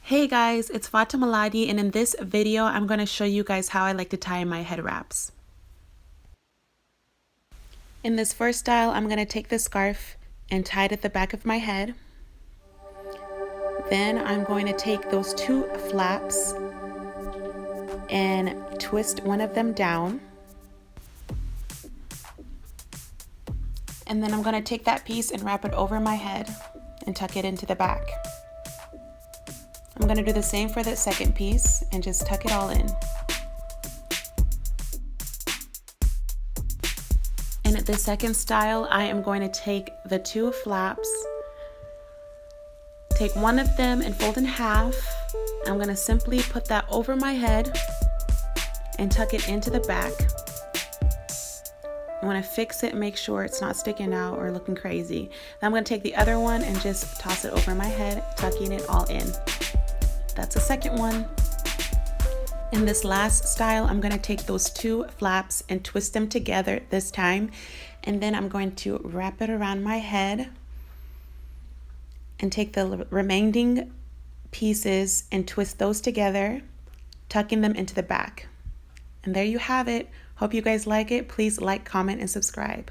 Hey guys, it's Fatima Lahdi, and in this video I'm going to show you guys how I like to tie my head wraps. In this first style, I'm going to take the scarf and tie it at the back of my head. Then I'm going to take those two flaps and twist one of them down. And then I'm going to take that piece and wrap it over my head and tuck it into the back. I'm going to do the same for the second piece and just tuck it all in. And at the second style, I am going to take the two flaps, take one of them and fold in half. I'm going to simply put that over my head and tuck it into the back. I want to fix it and make sure it's not sticking out or looking crazy. Then I'm going to take the other one and just toss it over my head, tucking it all in. That's the second one. In this last style, I'm going to take those two flaps and twist them together this time. And then I'm going to wrap it around my head and take the remaining pieces and twist those together, tucking them into the back. And there you have it. Hope you guys like it. Please like, comment, and subscribe.